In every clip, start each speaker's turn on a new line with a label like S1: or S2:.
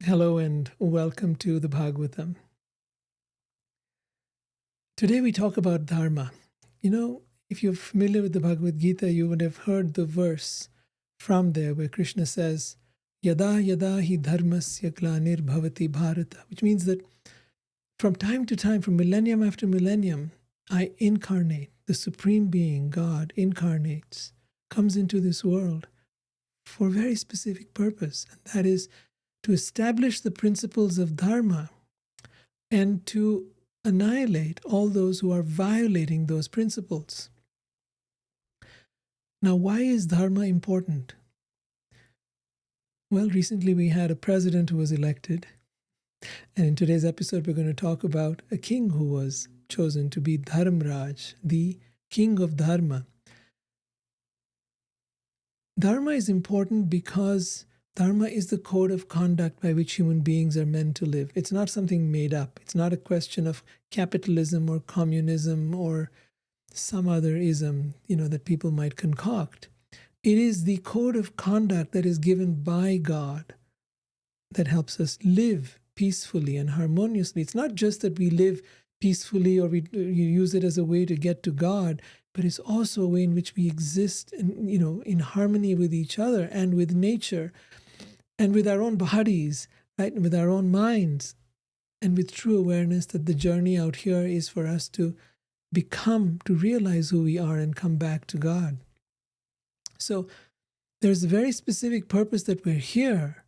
S1: Hello and welcome to the Bhagavatam. Today we talk about Dharma. If you're familiar with the Bhagavad Gita, you would have heard the verse from there where Krishna says, Yada yada hi dharmasya glanir bhavati bharata, which means that from time to time, from millennium after millennium, I incarnate, the Supreme Being, God, incarnates, comes into this world for a very specific purpose, and that is to establish the principles of Dharma and to annihilate all those who are violating those principles. Now, why is Dharma important? Well, recently we had a president who was elected, and in today's episode we're going to talk about a king who was chosen to be Dharmraj, the king of Dharma. Dharma is important because Dharma is the code of conduct by which human beings are meant to live. It's not something made up. It's not a question of capitalism or communism or some other ism, that people might concoct. It is the code of conduct that is given by God that helps us live peacefully and harmoniously. It's not just that we live peacefully or you use it as a way to get to God, but it's also a way in which we exist in harmony with each other and with nature and with our own bodies, right? And with our own minds, and with true awareness that the journey out here is for us to realize who we are and come back to God. So there's a very specific purpose that we're here,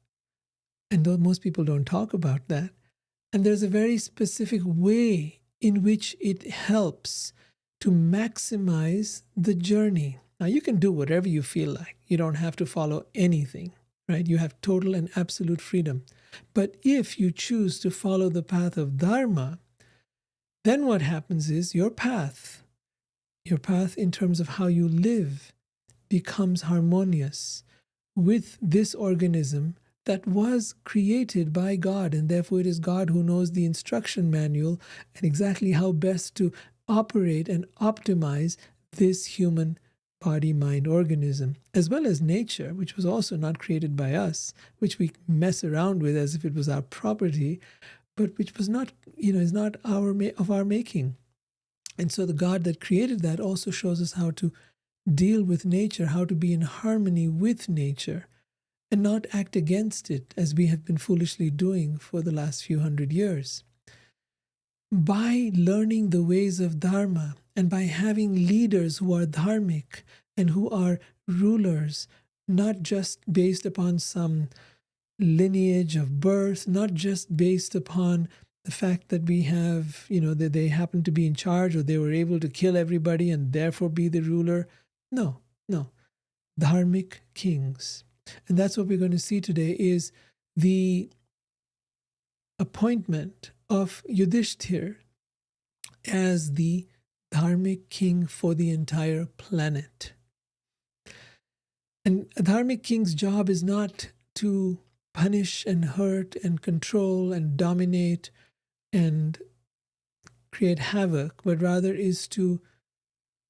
S1: and though most people don't talk about that, and there's a very specific way in which it helps to maximize the journey. Now, you can do whatever you feel like. You don't have to follow anything, right? You have total and absolute freedom. But if you choose to follow the path of Dharma, then what happens is your path in terms of how you live becomes harmonious with this organism that was created by God, and therefore it is God who knows the instruction manual and exactly how best to operate and optimize this human body-mind organism, as well as nature, which was also not created by us, which we mess around with as if it was our property, but which was not, is not of our making. And so the God that created that also shows us how to deal with nature, how to be in harmony with nature, and not act against it as we have been foolishly doing for the last few hundred years. By learning the ways of Dharma and by having leaders who are dharmic and who are rulers, not just based upon some lineage of birth, not just based upon the fact that we have, that they happen to be in charge or they were able to kill everybody and therefore be the ruler. No. Dharmic kings. And that's what we're going to see today is the appointment of Yudhishthir as the dharmic king for the entire planet. And a dharmic king's job is not to punish and hurt and control and dominate and create havoc, but rather is to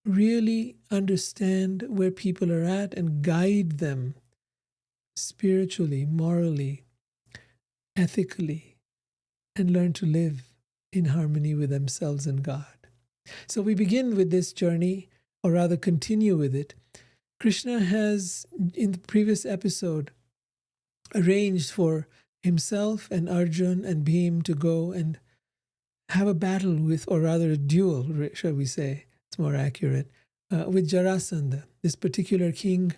S1: really understand where people are at and guide them spiritually, morally, ethically, and learn to live in harmony with themselves and God. So we begin with this journey, or rather continue with it. Krishna has, in the previous episode, arranged for himself and Arjun and Bhim to go and have a battle with, or rather a duel, shall we say, it's more accurate, with Jarasandha. This particular king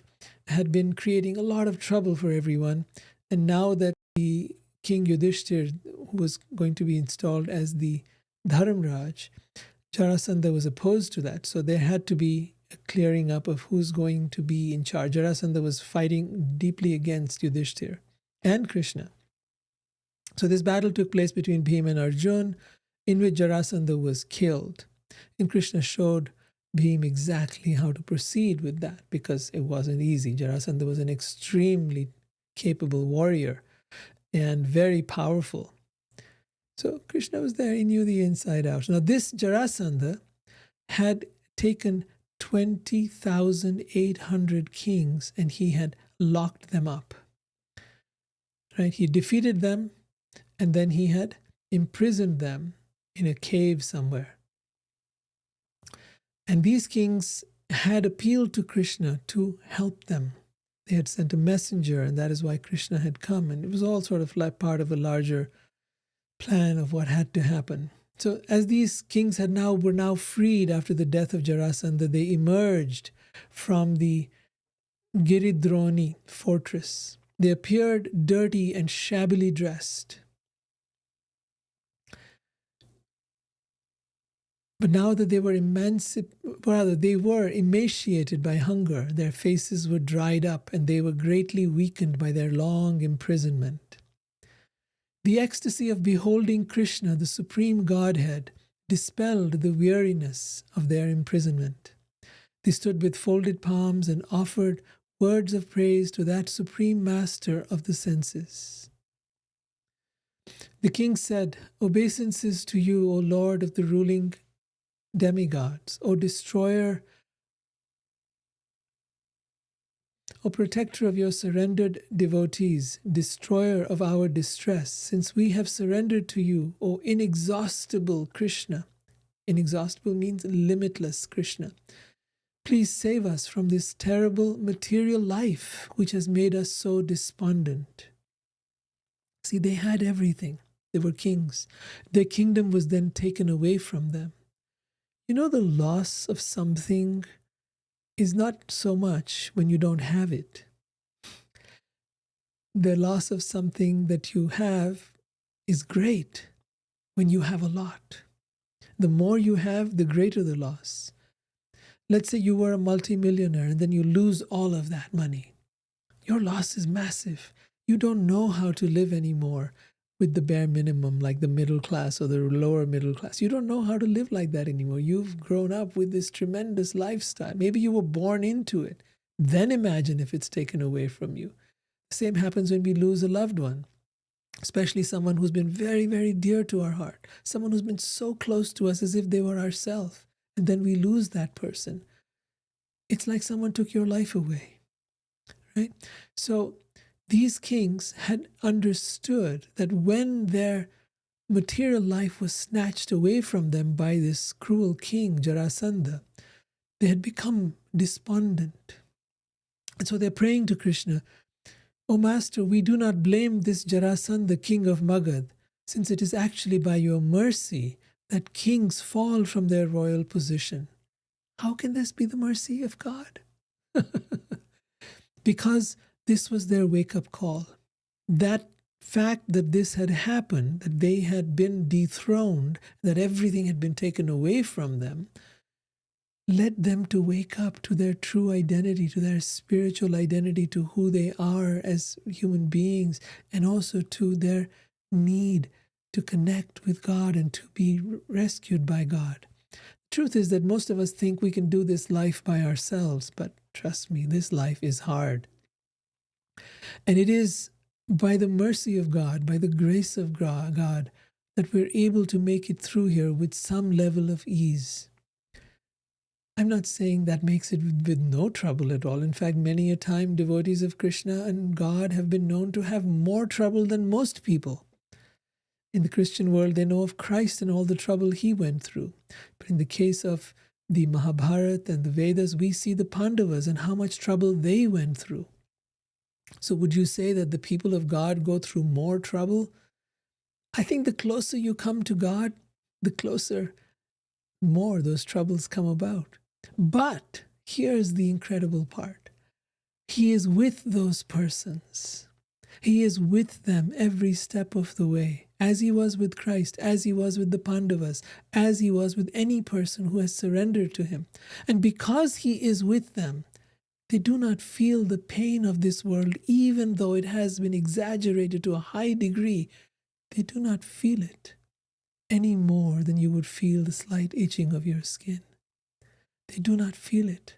S1: had been creating a lot of trouble for everyone, and now that the King Yudhishthir was going to be installed as the Dharmraj, Jarasandha was opposed to that, so there had to be a clearing up of who's going to be in charge. Jarasandha was fighting deeply against Yudhishthir and Krishna. So this battle took place between Bhima and Arjun, in which Jarasandha was killed. And Krishna showed Bhima exactly how to proceed with that, because it wasn't easy. Jarasandha was an extremely capable warrior and very powerful. So Krishna was there, he knew the inside out. Now this Jarasandha had taken 20,800 kings and he had locked them up. right? He defeated them, and then he had imprisoned them in a cave somewhere. And these kings had appealed to Krishna to help them. They had sent a messenger, and that is why Krishna had come. And it was all sort of like part of a larger plan of what had to happen. So as these kings were now freed after the death of Jarasandha, they emerged from the Giridroni fortress. They appeared dirty and shabbily dressed. But now that they were emaciated by hunger, their faces were dried up, and they were greatly weakened by their long imprisonment. The ecstasy of beholding Krishna, the Supreme Godhead, dispelled the weariness of their imprisonment. They stood with folded palms and offered words of praise to that Supreme Master of the senses. The king said, "Obeisances to you, O Lord of the ruling demigods, O destroyer, O protector of your surrendered devotees, destroyer of our distress, since we have surrendered to you, O inexhaustible Krishna." Inexhaustible means limitless Krishna. "Please save us from this terrible material life which has made us so despondent." See, they had everything. They were kings. Their kingdom was then taken away from them. You know, the loss of something is not so much when you don't have it. The loss of something that you have is great when you have a lot. The more you have, the greater the loss. Let's say you were a multimillionaire and then you lose all of that money. Your loss is massive. You don't know how to live anymore with the bare minimum, like the middle class or the lower middle class. You don't know how to live like that anymore. You've grown up with this tremendous lifestyle. Maybe you were born into it. Then imagine if it's taken away from you. The same happens when we lose a loved one, especially someone who's been very, very dear to our heart, someone who's been so close to us as if they were ourselves, and then we lose that person. It's like someone took your life away, right? So these kings had understood that when their material life was snatched away from them by this cruel king, Jarasandha, they had become despondent. And so they're praying to Krishna, "O Master, we do not blame this Jarasandha, king of Magad, since it is actually by your mercy that kings fall from their royal position." How can this be the mercy of God? Because this was their wake-up call. That fact that this had happened, that they had been dethroned, that everything had been taken away from them, led them to wake up to their true identity, to their spiritual identity, to who they are as human beings, and also to their need to connect with God and to be rescued by God. The truth is that most of us think we can do this life by ourselves, but trust me, this life is hard. And it is by the mercy of God, by the grace of God, that we're able to make it through here with some level of ease. I'm not saying that makes it with no trouble at all. In fact, many a time devotees of Krishna and God have been known to have more trouble than most people. In the Christian world, they know of Christ and all the trouble he went through. But in the case of the Mahabharata and the Vedas, we see the Pandavas and how much trouble they went through. So would you say that the people of God go through more trouble? I think the closer you come to God, the more those troubles come about. But here's the incredible part. He is with those persons. He is with them every step of the way, as he was with Christ, as he was with the Pandavas, as he was with any person who has surrendered to him. And because he is with them, they do not feel the pain of this world, even though it has been exaggerated to a high degree. They do not feel it any more than you would feel the slight itching of your skin. They do not feel it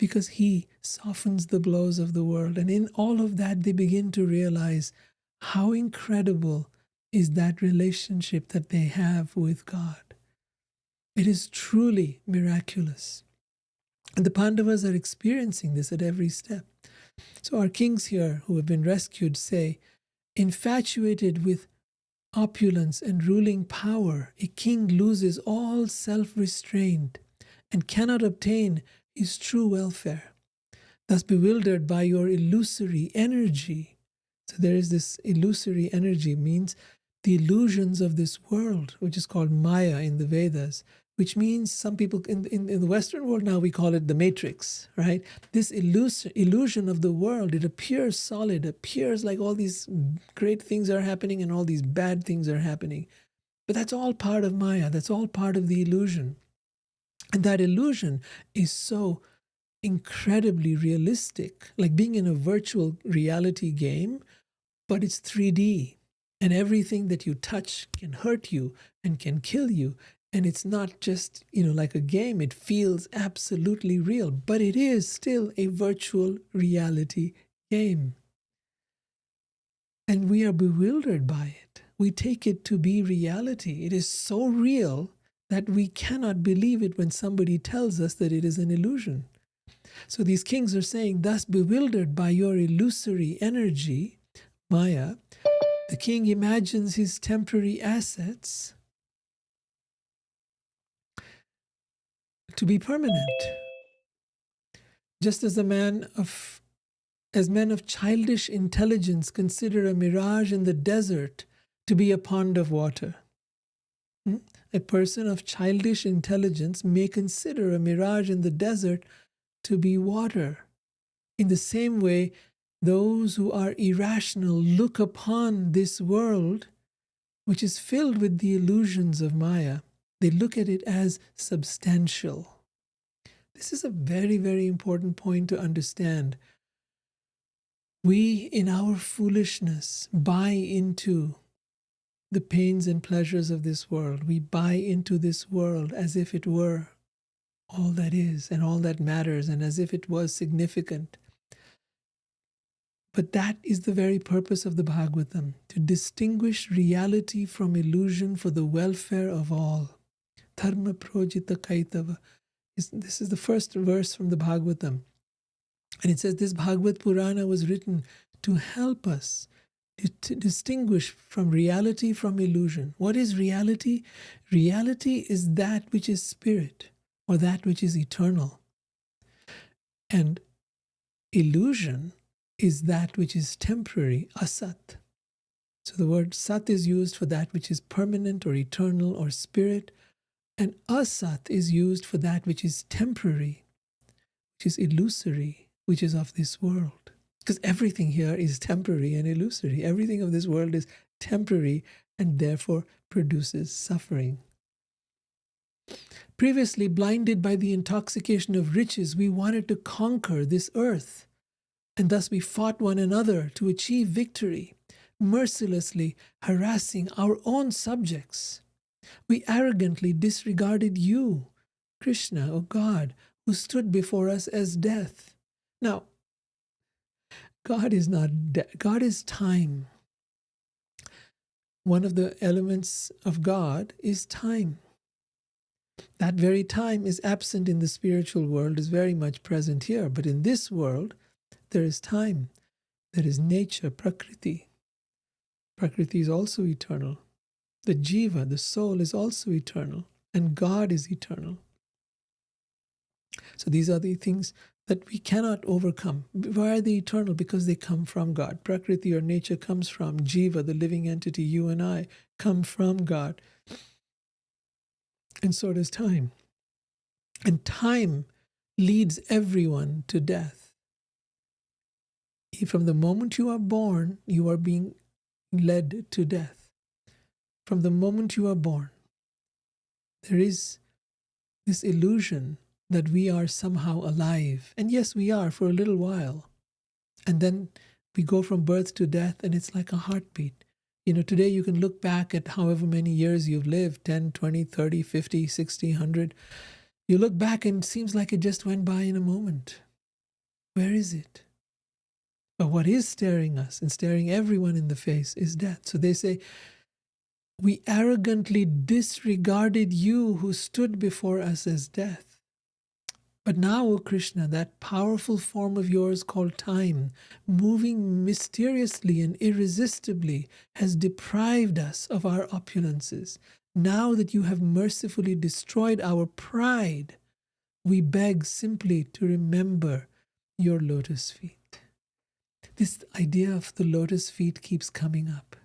S1: because he softens the blows of the world. And in all of that, they begin to realize how incredible is that relationship that they have with God. It is truly miraculous. And the Pandavas are experiencing this at every step. So our kings here who have been rescued say, Infatuated with opulence and ruling power, a king loses all self-restraint and cannot obtain his true welfare. Thus bewildered by your illusory energy. So there is this illusory energy, means the illusions of this world, which is called Maya in the Vedas, which means some people in the Western world now we call it the matrix, right? This illusion of the world, it appears solid, appears like all these great things are happening and all these bad things are happening. But that's all part of Maya, that's all part of the illusion. And that illusion is so incredibly realistic, like being in a virtual reality game, but it's 3D. And everything that you touch can hurt you and can kill you. And it's not just, like a game. It feels absolutely real, but it is still a virtual reality game. And we are bewildered by it. We take it to be reality. It is so real that we cannot believe it when somebody tells us that it is an illusion. So these kings are saying, thus bewildered by your illusory energy, Maya, the king imagines his temporary assets to be permanent. Just as men of childish intelligence consider a mirage in the desert to be a pond of water. A person of childish intelligence may consider a mirage in the desert to be water. In the same way, those who are irrational look upon this world, which is filled with the illusions of Maya. They look at it as substantial. This is a very, very important point to understand. We, in our foolishness, buy into the pains and pleasures of this world. We buy into this world as if it were all that is and all that matters, and as if it was significant. But that is the very purpose of the Bhagavatam, to distinguish reality from illusion for the welfare of all. Dharma projita kaitava. This is the first verse from the Bhagavatam. And it says this Bhagavad Purana was written to help us to distinguish from reality from illusion. What is reality? Reality is that which is spirit, or that which is eternal. And illusion is that which is temporary, asat. So the word sat is used for that which is permanent or eternal or spirit, and asat is used for that which is temporary, which is illusory, which is of this world. Because everything here is temporary and illusory. Everything of this world is temporary and therefore produces suffering. Previously, blinded by the intoxication of riches, we wanted to conquer this earth. And thus we fought one another to achieve victory, mercilessly harassing our own subjects. We arrogantly disregarded you, Krishna, O God, who stood before us as death. Now, God is not death. God is time. One of the elements of God is time. That very time is absent in the spiritual world, is very much present here. But in this world, there is time. There is nature, Prakriti. Prakriti is also eternal. The jiva, the soul, is also eternal. And God is eternal. So these are the things that we cannot overcome. Why are they eternal? Because they come from God. Prakriti or nature comes from jiva, the living entity, you and I, come from God. And so does time. And time leads everyone to death. From the moment you are born, you are being led to death. From the moment you are born, there is this illusion that we are somehow alive. And yes, we are for a little while. And then we go from birth to death, and it's like a heartbeat. Today you can look back at however many years you've lived, 10, 20, 30, 50, 60, 100. You look back and it seems like it just went by in a moment. Where is it? But what is staring us and staring everyone in the face is death. So they say, we arrogantly disregarded you who stood before us as death. But now, O Krishna, that powerful form of yours called time, moving mysteriously and irresistibly, has deprived us of our opulences. Now that you have mercifully destroyed our pride, we beg simply to remember your lotus feet. This idea of the lotus feet keeps coming up.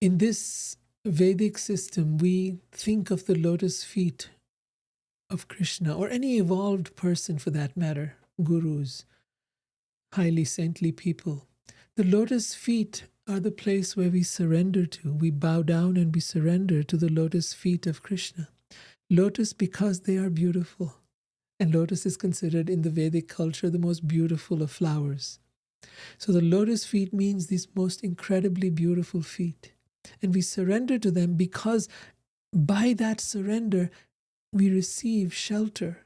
S1: In this Vedic system, we think of the lotus feet of Krishna, or any evolved person for that matter, gurus, highly saintly people. The lotus feet are the place where we surrender to. We bow down and we surrender to the lotus feet of Krishna. Lotus because they are beautiful. And lotus is considered in the Vedic culture the most beautiful of flowers. So the lotus feet means these most incredibly beautiful feet. And we surrender to them because by that surrender, we receive shelter.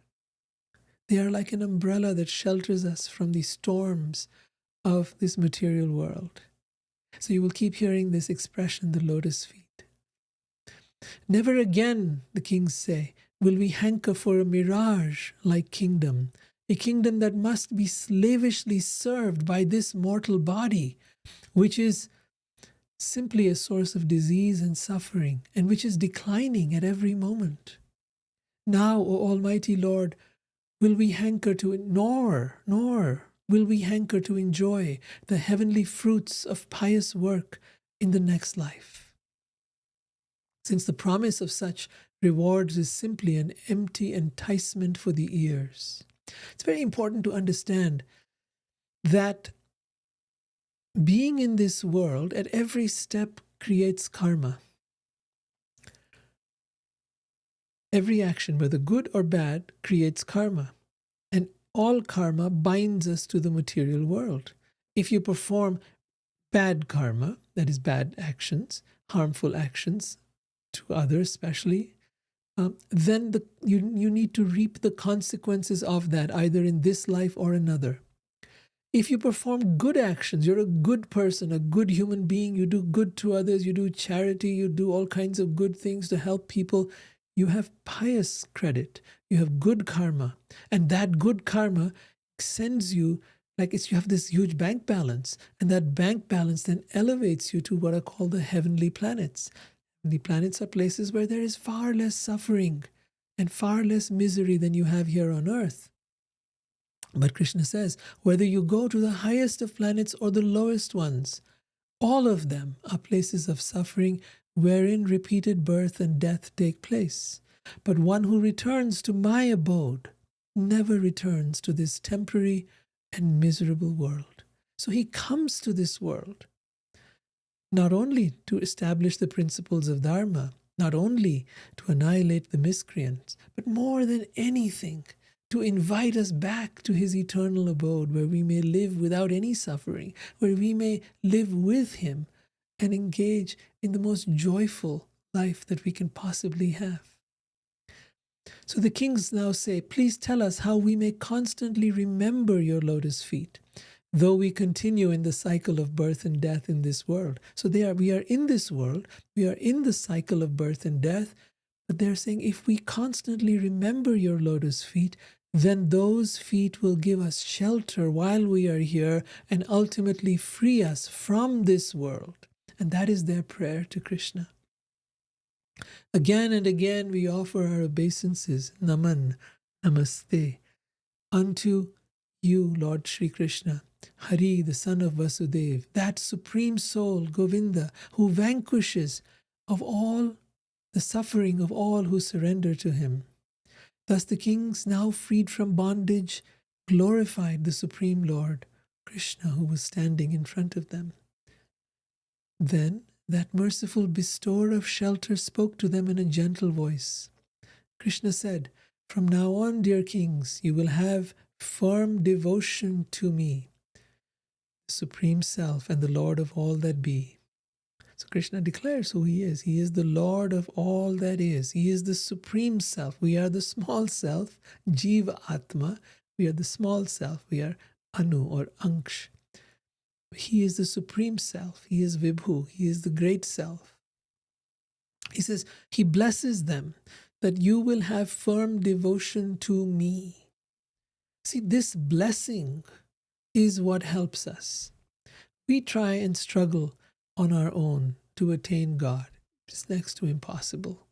S1: They are like an umbrella that shelters us from the storms of this material world. So you will keep hearing this expression, the lotus feet. Never again, the kings say, will we hanker for a mirage-like kingdom, a kingdom that must be slavishly served by this mortal body, which is simply a source of disease and suffering, and which is declining at every moment. Now, O Almighty Lord, will we hanker to nor will we hanker to enjoy the heavenly fruits of pious work in the next life. Since the promise of such rewards is simply an empty enticement for the ears. It's very important to understand that being in this world at every step creates karma. Every action, whether good or bad, creates karma. And all karma binds us to the material world. If you perform bad karma, that is bad actions, harmful actions to others especially, then you need to reap the consequences of that, either in this life or another. If you perform good actions, you're a good person, a good human being, you do good to others, you do charity, you do all kinds of good things to help people, you have pious credit, you have good karma, and that good karma sends you, you have this huge bank balance, and that bank balance then elevates you to what are called the heavenly planets. The planets are places where there is far less suffering and far less misery than you have here on earth. But Krishna says, whether you go to the highest of planets or the lowest ones, all of them are places of suffering wherein repeated birth and death take place. But one who returns to my abode never returns to this temporary and miserable world. So he comes to this world not only to establish the principles of Dharma, not only to annihilate the miscreants, but more than anything, to invite us back to his eternal abode where we may live without any suffering, where we may live with him and engage in the most joyful life that we can possibly have. So the kings now say, please tell us how we may constantly remember your lotus feet, though we continue in the cycle of birth and death in this world. So we are in this world, we are in the cycle of birth and death, but they're saying if we constantly remember your lotus feet, then those feet will give us shelter while we are here and ultimately free us from this world. And that is their prayer to Krishna. Again and again we offer our obeisances, Naman, Namaste, unto you, Lord Sri Krishna, Hari, the son of Vasudeva, that supreme soul, Govinda, who vanquishes of all the suffering of all who surrender to him. Thus the kings, now freed from bondage, glorified the Supreme Lord, Krishna, who was standing in front of them. Then that merciful bestower of shelter spoke to them in a gentle voice. Krishna said, from now on, dear kings, you will have firm devotion to me, the Supreme Self and the Lord of all that be. So Krishna declares who he is. He is the Lord of all that is. He is the Supreme Self. We are the small self, Jiva Atma. We are the small self. We are Anu or Anksh. He is the Supreme Self. He is Vibhu. He is the Great Self. He says, he blesses them that you will have firm devotion to me. See, this blessing is what helps us. We try and struggle on our own to attain God. It's next to impossible.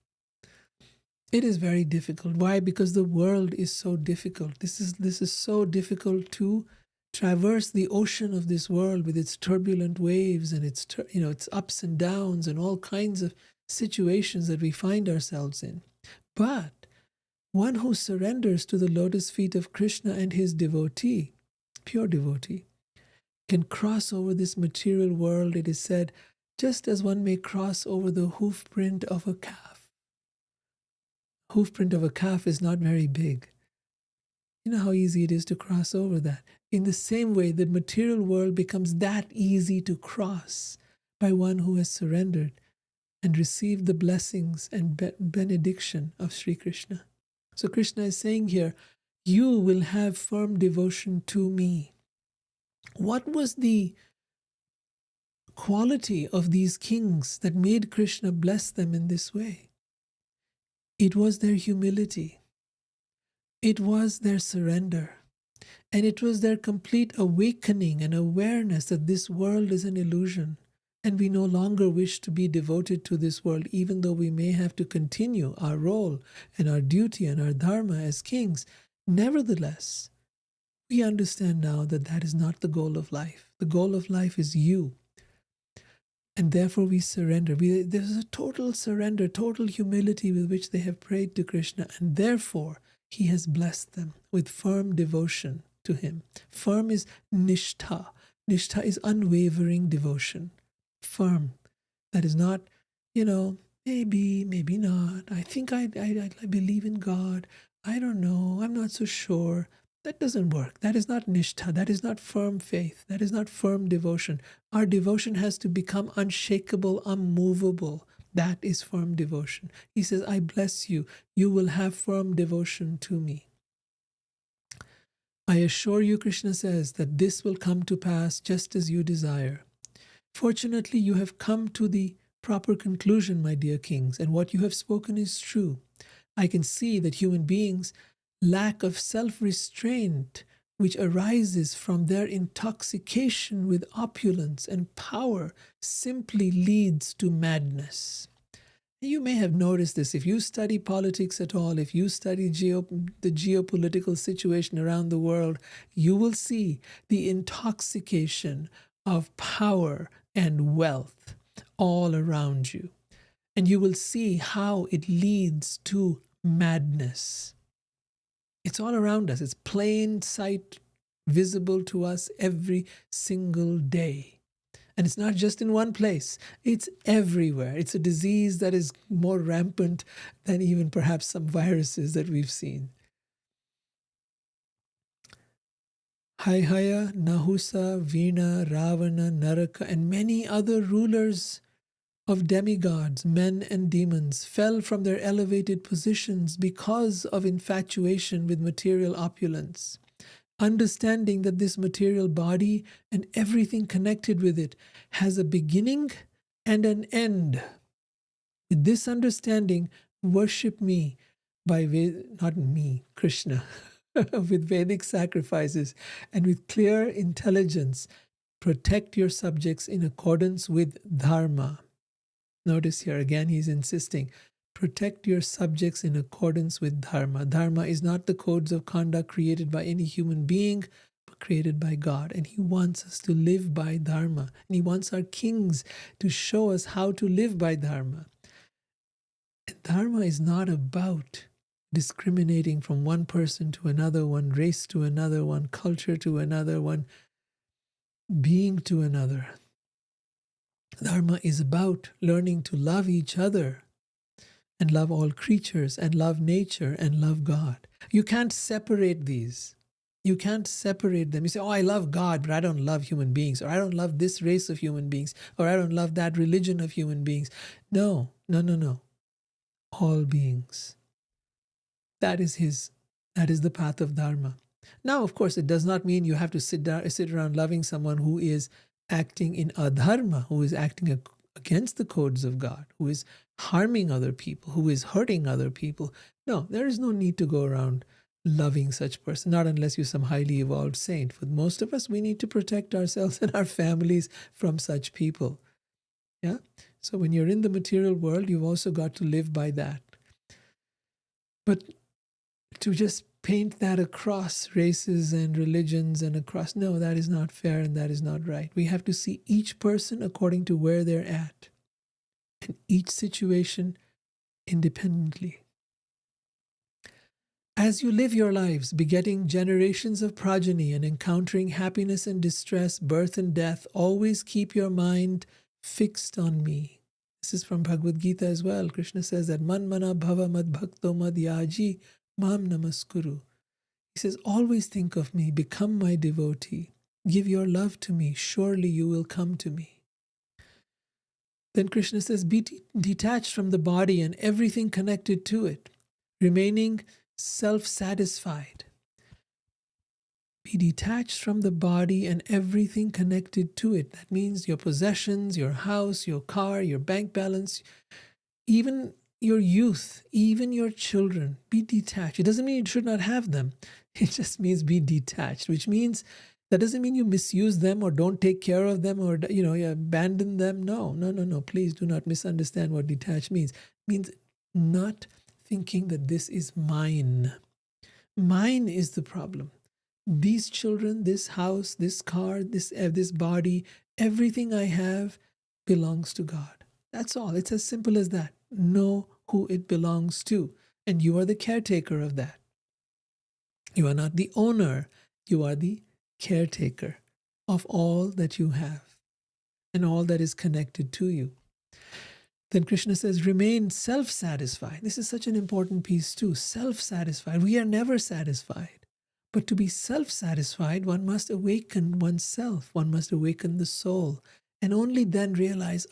S1: It is very difficult. Why? Because the world is so difficult. This is so difficult to traverse the ocean of this world with its turbulent waves and its ups and downs and all kinds of situations that we find ourselves in. But one who surrenders to the lotus feet of Krishna and his devotee, pure devotee, can cross over this material world, it is said, just as one may cross over the hoof print of a calf. Hoof print of a calf is not very big. You know how easy it is to cross over that. In the same way, the material world becomes that easy to cross by one who has surrendered and received the blessings and benediction of Sri Krishna. So Krishna is saying here, you will have firm devotion to me. What was the quality of these kings that made Krishna bless them in this way? It was their humility. It was their surrender. And it was their complete awakening and awareness that this world is an illusion. And we no longer wish to be devoted to this world, even though we may have to continue our role and our duty and our dharma as kings. Nevertheless, we understand now that that is not the goal of life. The goal of life is you. And therefore we surrender. There's a total surrender, total humility with which they have prayed to Krishna. And therefore, he has blessed them with firm devotion to him. Firm is nishtha. Nishtha is unwavering devotion. Firm. That is not, maybe, maybe not. I think I believe in God. I don't know. I'm not so sure. That doesn't work. That is not nishtha. That is not firm faith. That is not firm devotion. Our devotion has to become unshakable, unmovable. That is firm devotion. He says, I bless you. You will have firm devotion to me. I assure you, Krishna says, that this will come to pass just as you desire. Fortunately, you have come to the proper conclusion, my dear kings, and what you have spoken is true. I can see that human beings' lack of self-restraint, which arises from their intoxication with opulence and power, simply leads to madness. You may have noticed this. If you study politics at all, if you study the geopolitical situation around the world, you will see the intoxication of power and wealth all around you. And you will see how it leads to madness. It's all around us. It's plain sight, visible to us every single day. And it's not just in one place. It's everywhere. It's a disease that is more rampant than even perhaps some viruses that we've seen. Haihaya, Nahusa, Veena, Ravana, Naraka, and many other rulers of demigods, men and demons, fell from their elevated positions because of infatuation with material opulence. Understanding that this material body and everything connected with it has a beginning and an end. With this understanding, worship me not me, Krishna, with Vedic sacrifices and with clear intelligence, protect your subjects in accordance with Dharma. Notice here again he's insisting, protect your subjects in accordance with Dharma. Dharma is not the codes of conduct created by any human being, but created by God. And he wants us to live by Dharma. And he wants our kings to show us how to live by Dharma. And Dharma is not about discriminating from one person to another, one race to another, one culture to another, one being to another. Dharma is about learning to love each other and love all creatures and love nature and love God. You can't separate these. You can't separate them. You say, oh, I love God, but I don't love human beings, or I don't love this race of human beings, or I don't love that religion of human beings. No. All beings. That is the path of Dharma. Now, of course, it does not mean you have to sit around loving someone who is acting in adharma, who is acting against the codes of God, who is harming other people, who is hurting other people. No, there is no need to go around loving such person, not unless you're some highly evolved saint. For most of us, we need to protect ourselves and our families from such people. Yeah. So when you're in the material world, you've also got to live by that. But to just paint that across races and religions and across, no, that is not fair and that is not right. We have to see each person according to where they're at and each situation independently. As you live your lives, begetting generations of progeny and encountering happiness and distress, birth and death, always keep your mind fixed on me. This is from Bhagavad Gita as well. Krishna says that man mana bhava mad bhakto mad yaji mam namaskuru. He says, always think of me, become my devotee, give your love to me, surely you will come to me. Then Krishna says, be detached from the body and everything connected to it, remaining self-satisfied. Be detached from the body and everything connected to it. That means your possessions, your house, your car, your bank balance, even your youth, even your children. Be detached. It doesn't mean you should not have them. It just means be detached, which means that doesn't mean you misuse them or don't take care of them or you abandon them. No. Please do not misunderstand what detached means. It means not thinking that this is mine. Mine is the problem. These children, this house, this car, this body, everything I have belongs to God. That's all. It's as simple as that. Know who it belongs to. And you are the caretaker of that. You are not the owner. You are the caretaker of all that you have and all that is connected to you. Then Krishna says, remain self-satisfied. This is such an important piece too. Self-satisfied. We are never satisfied. But to be self-satisfied, one must awaken oneself. One must awaken the soul. And only then realize,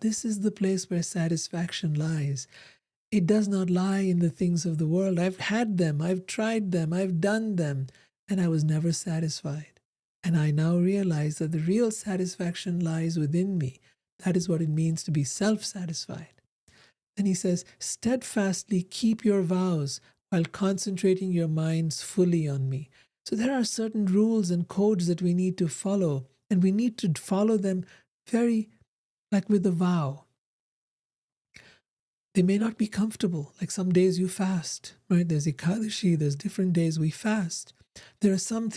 S1: this is the place where satisfaction lies. It does not lie in the things of the world. I've had them. I've tried them. I've done them. And I was never satisfied. And I now realize that the real satisfaction lies within me. That is what it means to be self-satisfied. Then he says, steadfastly keep your vows while concentrating your minds fully on me. So there are certain rules and codes that we need to follow, and we need to follow them very like with a vow. They may not be comfortable. Like some days you fast, right? There's Ekadashi, there's different days we fast. There are some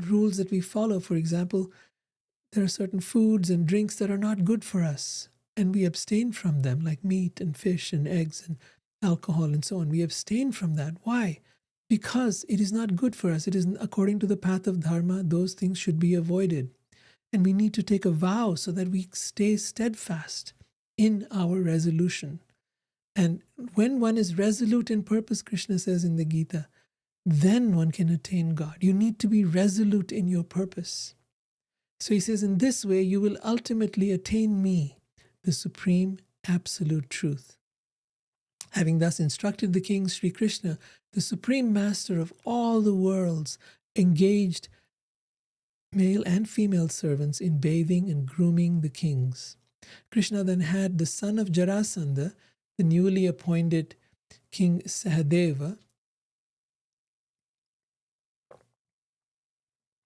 S1: rules that we follow. For example, there are certain foods and drinks that are not good for us, and we abstain from them, like meat and fish and eggs and alcohol and so on. We abstain from that. Why? Because it is not good for us. It isn't according to the path of Dharma. Those things should be avoided. And we need to take a vow so that we stay steadfast in our resolution. And when one is resolute in purpose, Krishna says in the Gita, then one can attain God. You need to be resolute in your purpose. So he says, in this way, you will ultimately attain me, the supreme absolute truth. Having thus instructed the king Sri Krishna, the supreme master of all the worlds, engaged male and female servants in bathing and grooming the kings. Krishna then had the son of Jarasandha, the newly appointed King Sahadeva.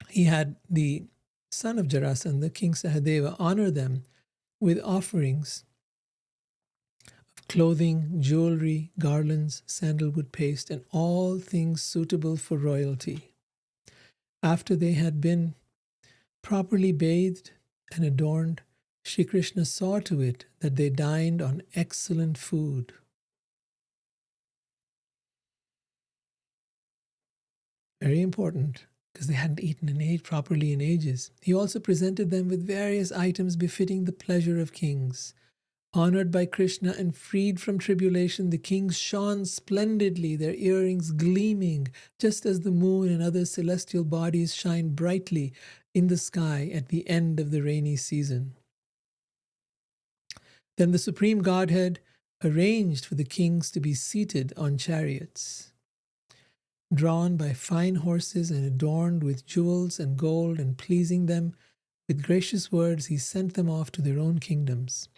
S1: He had the son of Jarasandha, King Sahadeva, honor them with offerings of clothing, jewelry, garlands, sandalwood paste, and all things suitable for royalty. After they had been properly bathed and adorned, Shri Krishna saw to it that they dined on excellent food. Very important, because they hadn't eaten properly in ages. He also presented them with various items befitting the pleasure of kings. Honored by Krishna and freed from tribulation, the kings shone splendidly, their earrings gleaming, just as the moon and other celestial bodies shine brightly in the sky at the end of the rainy season. Then the Supreme Godhead arranged for the kings to be seated on chariots, drawn by fine horses and adorned with jewels and gold, and pleasing them With gracious words, he sent them off to their own kingdoms.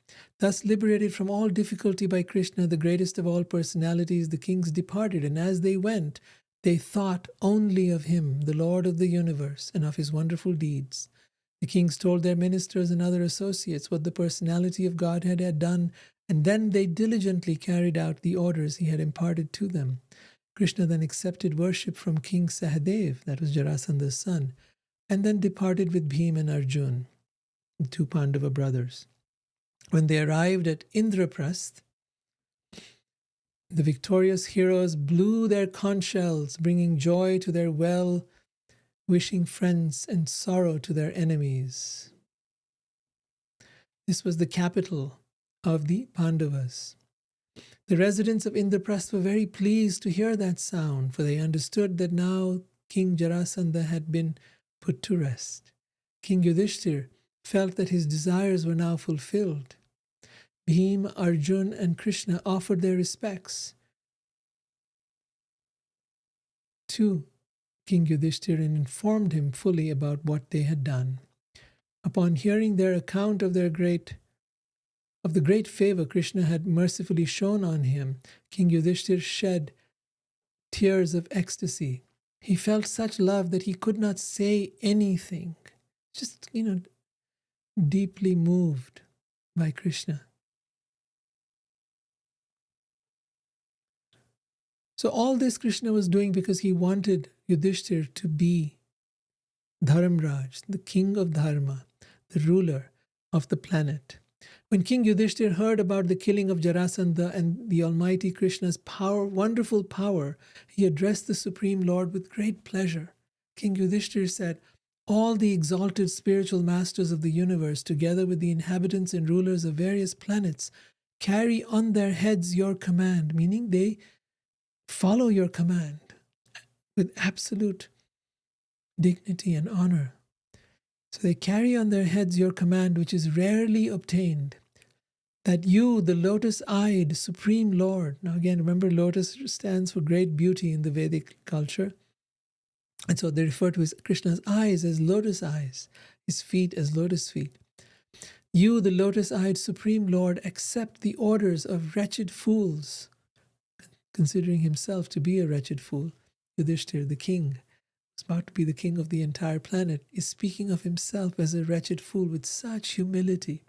S1: Thus, liberated from all difficulty by Krishna, the greatest of all personalities, the kings departed, and as they went, they thought only of him, the Lord of the universe, and of his wonderful deeds. The kings told their ministers and other associates what the personality of Godhead had done, and then they diligently carried out the orders he had imparted to them. Krishna then accepted worship from King Sahadev, that was Jarasanda's son, and then departed with Bhima and Arjun, the two Pandava brothers. When they arrived at Indraprasth, the victorious heroes blew their conch shells, bringing joy to their well-wishing friends and sorrow to their enemies. This was the capital of the Pandavas. The residents of Indraprasth were very pleased to hear that sound, for they understood that now King Jarasandha had been put to rest. King Yudhishthir felt that his desires were now fulfilled. Bhima, Arjun, and Krishna offered their respects to King Yudhishthir and informed him fully about what they had done. Upon hearing their account of the great favor Krishna had mercifully shown on him, King Yudhishthir shed tears of ecstasy. He felt such love that he could not say anything. Just, deeply moved by Krishna. So all this Krishna was doing because he wanted Yudhishthir to be Dharamraj, the king of Dharma, the ruler of the planet. When King Yudhishthir heard about the killing of Jarasandha and the Almighty Krishna's power, wonderful power, he addressed the Supreme Lord with great pleasure. King Yudhishthir said, "All the exalted spiritual masters of the universe, together with the inhabitants and rulers of various planets, carry on their heads your command," meaning they follow your command with absolute dignity and honor. So they carry on their heads your command, which is rarely obtained, that you, the lotus-eyed Supreme Lord, now again, remember lotus stands for great beauty in the Vedic culture, and so they refer to Krishna's eyes as lotus eyes, his feet as lotus feet. You, the lotus-eyed Supreme Lord, accept the orders of wretched fools, considering himself to be a wretched fool. Yudhishthir, the king, about to be the king of the entire planet, is speaking of himself as a wretched fool with such humility.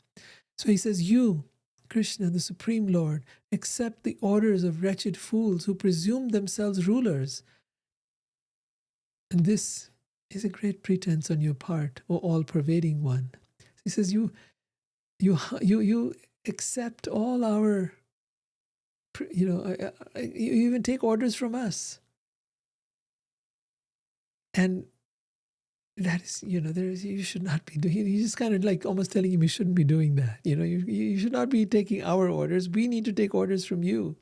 S1: So he says, you, Krishna, the Supreme Lord, accept the orders of wretched fools who presume themselves rulers. And this is a great pretense on your part, O all-pervading one. He says, you accept all our, you even take orders from us. And that is, you should not be doing. He's just kind of like almost telling him you shouldn't be doing that. You should not be taking our orders. We need to take orders from you.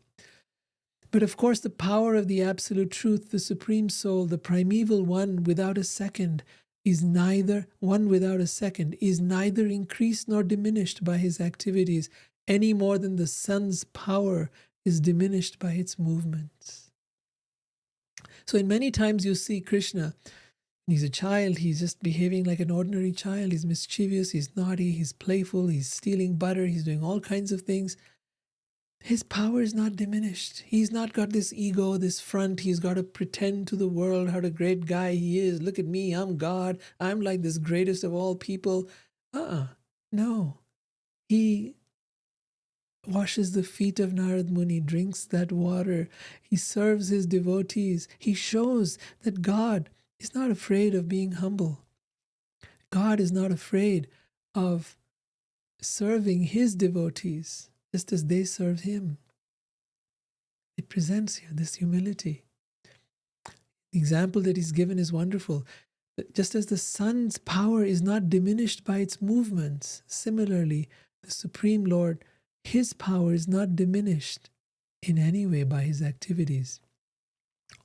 S1: But of course, the power of the Absolute Truth, the Supreme Soul, the primeval one without a second, is neither increased nor diminished by his activities, any more than the sun's power is diminished by its movements. So in many times you see Krishna, he's a child, he's just behaving like an ordinary child, he's mischievous, he's naughty, he's playful, he's stealing butter, he's doing all kinds of things. His power is not diminished. He's not got this ego, this front, he's got to pretend to the world how a great guy he is. Look at me, I'm God, I'm like this greatest of all people. No. He washes the feet of Narad Muni, drinks that water. He serves his devotees. He shows that God is not afraid of being humble. God is not afraid of serving his devotees just as they serve him. It presents here this humility. The example that he's given is wonderful. Just as the sun's power is not diminished by its movements, similarly, the Supreme Lord, his power is not diminished in any way by his activities.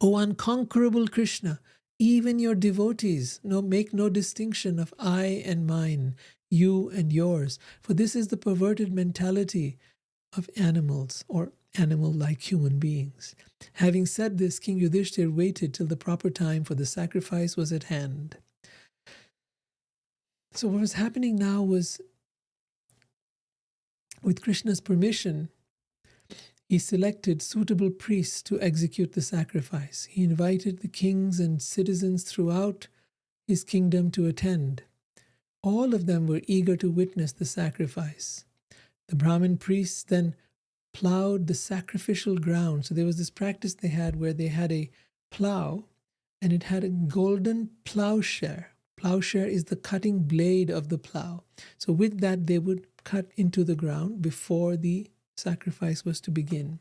S1: O unconquerable Krishna, even your devotees make no distinction of I and mine, you and yours, for this is the perverted mentality of animals or animal-like human beings. Having said this, King Yudhishthir waited till the proper time, for the sacrifice was at hand. So what was happening now was, with Krishna's permission, he selected suitable priests to execute the sacrifice. He invited the kings and citizens throughout his kingdom to attend. All of them were eager to witness the sacrifice. The Brahmin priests then plowed the sacrificial ground. So there was this practice they had where they had a plow, and it had a golden plowshare. Plowshare is the cutting blade of the plow. So with that, they would cut into the ground before the sacrifice was to begin.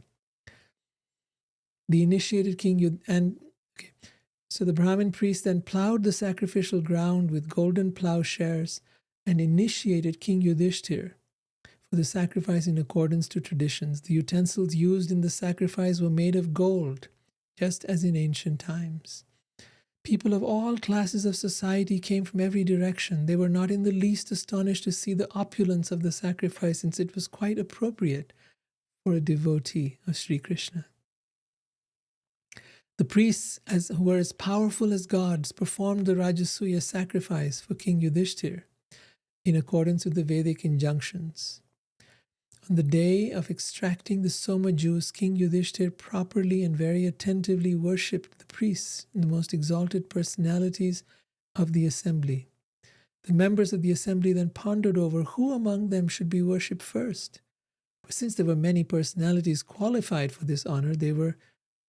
S1: The initiated king So the Brahmin priest then plowed the sacrificial ground with golden plowshares and initiated King Yudhishthir for the sacrifice in accordance to traditions. The utensils used in the sacrifice were made of gold, just as in ancient times. People of all classes of society came from every direction. They were not in the least astonished to see the opulence of the sacrifice, since it was quite appropriate for a devotee of Sri Krishna. The priests, who were as powerful as gods, performed the Rajasuya sacrifice for King Yudhishthir in accordance with the Vedic injunctions. On the day of extracting the Soma juice, King Yudhishthir properly and very attentively worshipped the priests and the most exalted personalities of the assembly. The members of the assembly then pondered over who among them should be worshipped first. But since there were many personalities qualified for this honor, they were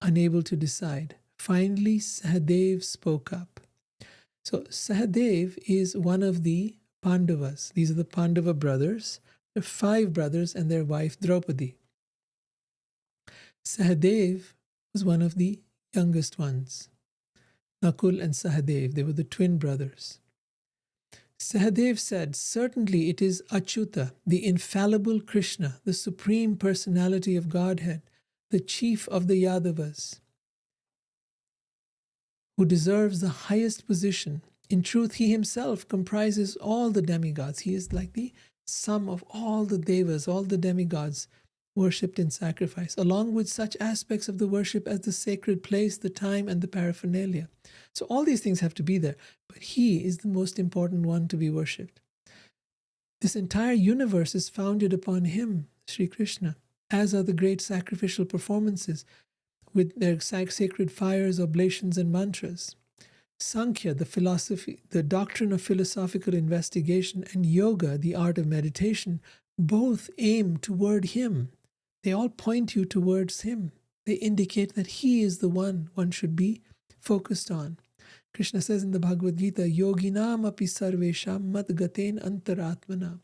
S1: unable to decide. Finally, Sahadev spoke up. So Sahadev is one of the Pandavas. These are the Pandava brothers. There are 5 brothers and their wife Draupadi. Sahadev was one of the youngest ones. Nakul and Sahadev, they were the twin brothers. Sahadev said, "Certainly it is Achyuta, the infallible Krishna, the supreme personality of Godhead, the chief of the Yadavas, who deserves the highest position. In truth, he himself comprises all the demigods. He is like the sum of all the devas, all the demigods worshipped in sacrifice, along with such aspects of the worship as the sacred place, the time, and the paraphernalia." So all these things have to be there, but he is the most important one to be worshipped. This entire universe is founded upon him, Sri Krishna, as are the great sacrificial performances with their sacred fires, oblations, and mantras. Sankhya, the doctrine of philosophical investigation, and yoga, the art of meditation, both aim toward him. They all point you towards him. They indicate that he is the one should be focused on. Krishna says in the Bhagavad Gita, "Yoginam api sarvesham madgaten antaratmana,"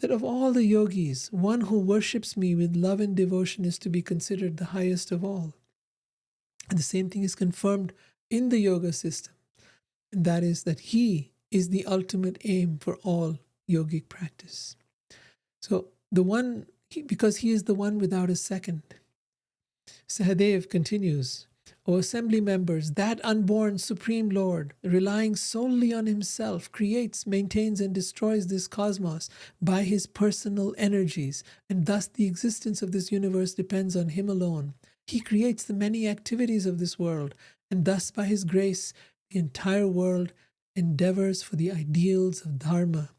S1: that of all the yogis, one who worships me with love and devotion is to be considered the highest of all. And the same thing is confirmed in the yoga system. And that is that he is the ultimate aim for all yogic practice. So because he is the one without a second. Sahadev continues, "O assembly members, that unborn Supreme Lord, relying solely on himself, creates, maintains, and destroys this cosmos by his personal energies, and thus the existence of this universe depends on him alone. He creates the many activities of this world, and thus by his grace, the entire world endeavors for the ideals of Dharma."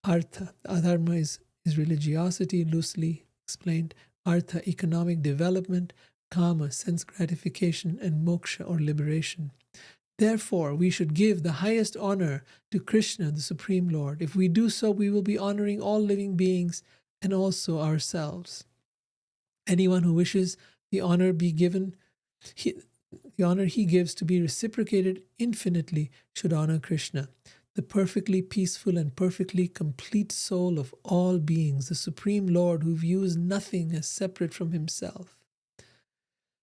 S1: Artha. Dharma is religiosity, loosely explained. Artha, economic development. Kama, sense gratification, and moksha, or liberation. Therefore, we should give the highest honor to Krishna, the Supreme Lord. If we do so, we will be honoring all living beings and also ourselves. Anyone who wishes the honor he gives to be reciprocated infinitely should honor Krishna, the perfectly peaceful and perfectly complete soul of all beings, the Supreme Lord who views nothing as separate from himself.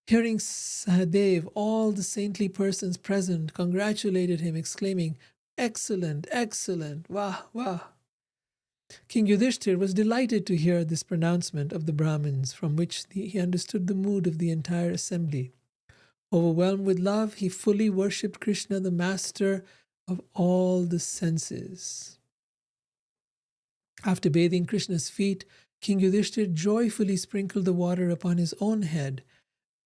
S1: Hearing Sahadev, all the saintly persons present congratulated him, exclaiming, "Excellent, excellent, wah, wah." King Yudhishthir was delighted to hear this pronouncement of the Brahmins, from which he understood the mood of the entire assembly. Overwhelmed with love, he fully worshipped Krishna, the master of all the senses. After bathing Krishna's feet, King Yudhishthir joyfully sprinkled the water upon his own head,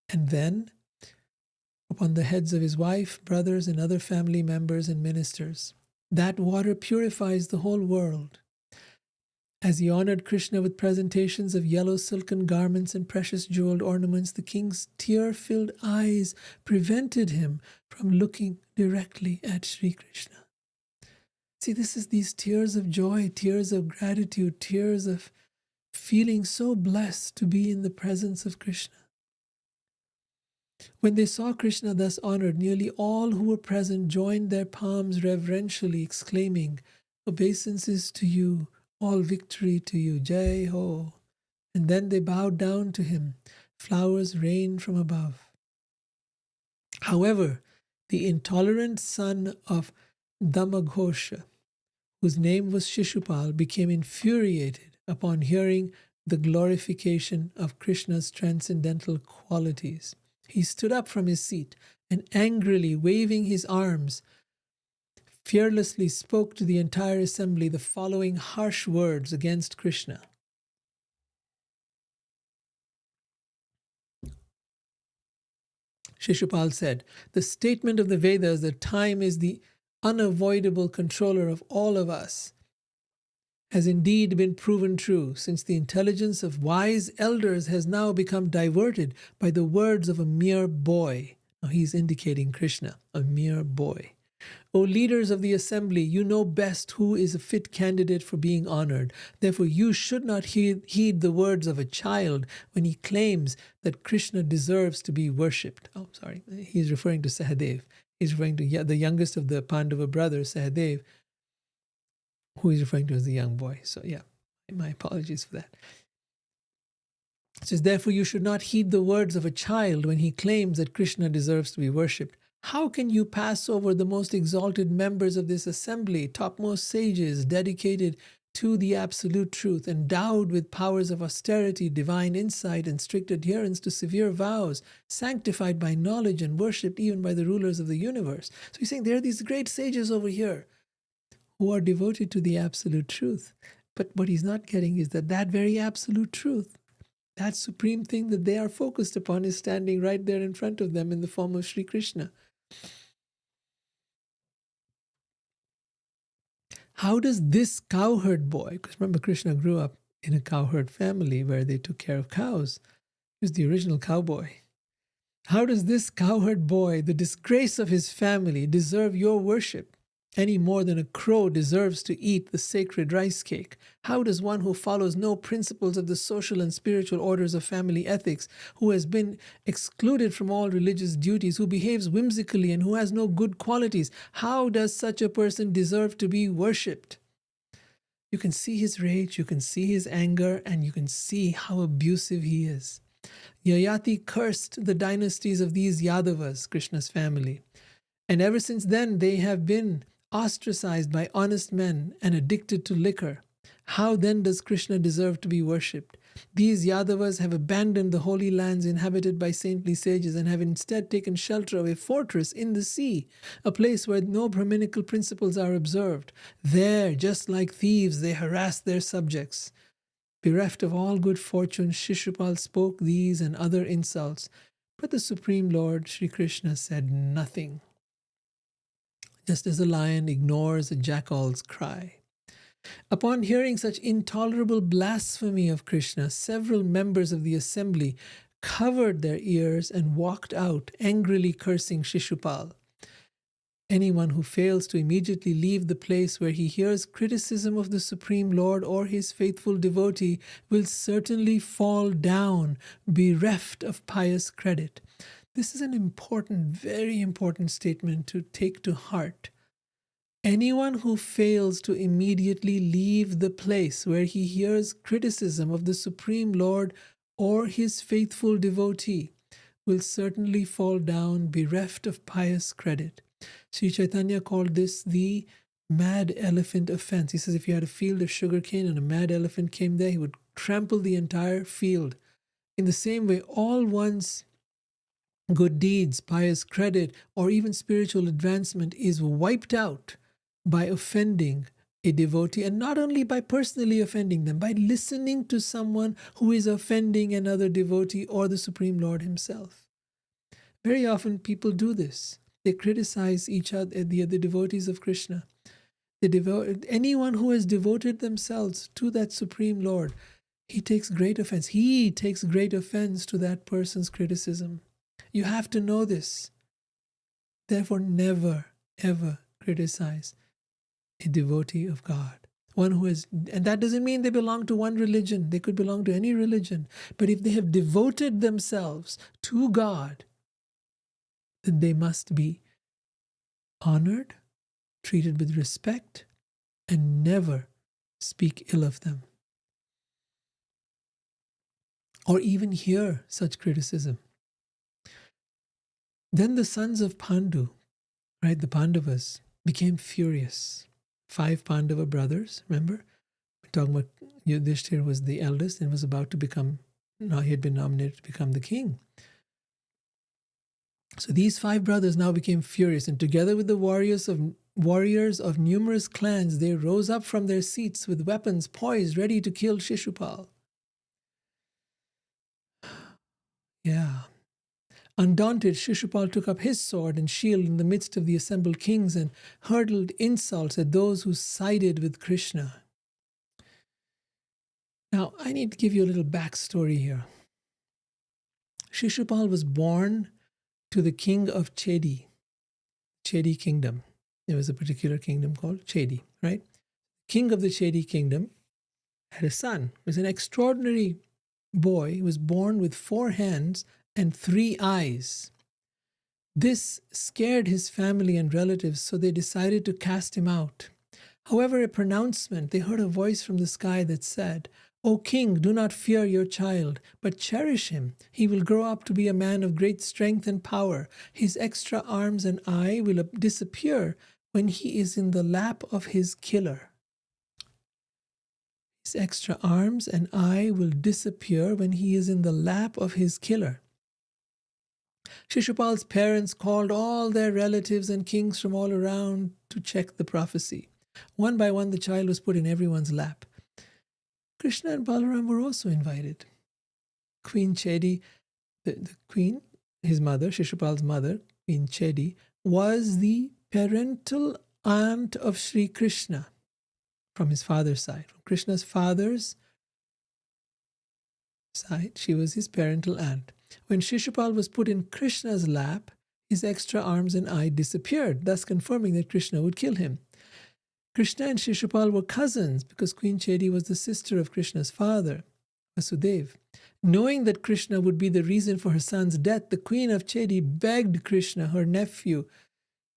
S1: and then upon the heads of his wife, brothers, and other family members and ministers. That water purifies the whole world. As he honored Krishna with presentations of yellow silken garments and precious jeweled ornaments, the king's tear-filled eyes prevented him from looking directly at Sri Krishna. See, this is these tears of joy, tears of gratitude, tears of feeling so blessed to be in the presence of Krishna. When they saw Krishna thus honored, nearly all who were present joined their palms reverentially, exclaiming, "Obeisances to you, all victory to you, Jai Ho." And then they bowed down to him. Flowers rained from above. However, the intolerant son of Dhammaghosha, whose name was Shishupal, became infuriated upon hearing the glorification of Krishna's transcendental qualities. He stood up from his seat and angrily waving his arms, fearlessly spoke to the entire assembly the following harsh words against Krishna. Shishupal said, "The statement of the Vedas that time is the unavoidable controller of all of us has indeed been proven true, since the intelligence of wise elders has now become diverted by the words of a mere boy." Now he's indicating Krishna, a mere boy. "O leaders of the assembly, you know best who is a fit candidate for being honored. Therefore, you should not heed the words of a child when he claims that Krishna deserves to be worshipped." Oh, sorry. He's referring to Sahadev. He's referring to the youngest of the Pandava brothers, Sahadev, who he's referring to as the young boy. So yeah, my apologies for that. It says, "Therefore, you should not heed the words of a child when he claims that Krishna deserves to be worshipped. How can you pass over the most exalted members of this assembly, topmost sages dedicated to the absolute truth, endowed with powers of austerity, divine insight, and strict adherence to severe vows, sanctified by knowledge and worshipped even by the rulers of the universe?" So he's saying there are these great sages over here who are devoted to the absolute truth. But what he's not getting is that that very absolute truth, that supreme thing that they are focused upon, is standing right there in front of them in the form of Sri Krishna. How does this cowherd boy, because remember Krishna grew up in a cowherd family where they took care of cows. He was the original cowboy. How does this cowherd boy, the disgrace of his family, deserve your worship any more than a crow deserves to eat the sacred rice cake? How does one who follows no principles of the social and spiritual orders of family ethics, who has been excluded from all religious duties, who behaves whimsically and who has no good qualities, how does such a person deserve to be worshipped? You can see his rage, you can see his anger, and you can see how abusive he is. Yayati cursed the dynasties of these Yadavas, Krishna's family. And ever since then, they have been ostracized by honest men and addicted to liquor. How then does Krishna deserve to be worshipped? These Yadavas have abandoned the holy lands inhabited by saintly sages and have instead taken shelter of a fortress in the sea, a place where no Brahminical principles are observed. There, just like thieves, they harass their subjects. Bereft of all good fortune, Shishupal spoke these and other insults, but the Supreme Lord, Sri Krishna, said nothing, just as a lion ignores a jackal's cry. Upon hearing such intolerable blasphemy of Krishna, several members of the assembly covered their ears and walked out, angrily cursing Shishupal. Anyone who fails to immediately leave the place where he hears criticism of the Supreme Lord or his faithful devotee will certainly fall down, bereft of pious credit. This is an important, very important statement to take to heart. Anyone who fails to immediately leave the place where he hears criticism of the Supreme Lord or his faithful devotee will certainly fall down, bereft of pious credit. Sri Chaitanya called this the mad elephant offense. He says if you had a field of sugarcane and a mad elephant came there, he would trample the entire field. In the same way, all one's good deeds, pious credit, or even spiritual advancement is wiped out by offending a devotee, and not only by personally offending them, by listening to someone who is offending another devotee or the Supreme Lord himself. Very often people do this. They criticize each other, the devotees of Krishna. Anyone who has devoted themselves to that Supreme Lord, he takes great offense. He takes great offense to that person's criticism. You have to know this. Therefore, never, ever criticize a devotee of God. One who is, and that doesn't mean they belong to one religion. They could belong to any religion. But if they have devoted themselves to God, then they must be honored, treated with respect, and never speak ill of them, or even hear such criticism. Then the sons of Pandu, right, the Pandavas, became furious. 5 Pandava brothers, remember? We're talking about Yudhishthira was the eldest and was about to become, now he had been nominated to become the king. So these 5 brothers now became furious, and together with the warriors of numerous clans, they rose up from their seats with weapons poised, ready to kill Shishupal. Yeah. Undaunted, Shishupal took up his sword and shield in the midst of the assembled kings and hurled insults at those who sided with Krishna. Now, I need to give you a little backstory here. Shishupal was born to the king of Chedi kingdom. There was a particular kingdom called Chedi, right? King of the Chedi kingdom had a son. He was an extraordinary boy. He was born with 4 hands and 3 eyes. This scared his family and relatives, so they decided to cast him out. However, a pronouncement, they heard a voice from the sky that said, "O king, do not fear your child, but cherish him. He will grow up to be a man of great strength and power. His extra arms and eye will disappear when he is in the lap of his killer." His extra arms and eye will disappear when he is in the lap of his killer. Shishupal's parents called all their relatives and kings from all around to check the prophecy. One by one, the child was put in everyone's lap. Krishna and Balaram were also invited. Queen Chedi, the queen, his mother, Shishupal's mother, Queen Chedi, was the parental aunt of Sri Krishna from his father's side. From Krishna's father's side, she was his parental aunt. When Shishupal was put in Krishna's lap, his extra arms and eye disappeared, thus confirming that Krishna would kill him. Krishna and Shishupal were cousins because Queen Chedi was the sister of Krishna's father, Vasudeva. Knowing that Krishna would be the reason for her son's death, the Queen of Chedi begged Krishna, her nephew,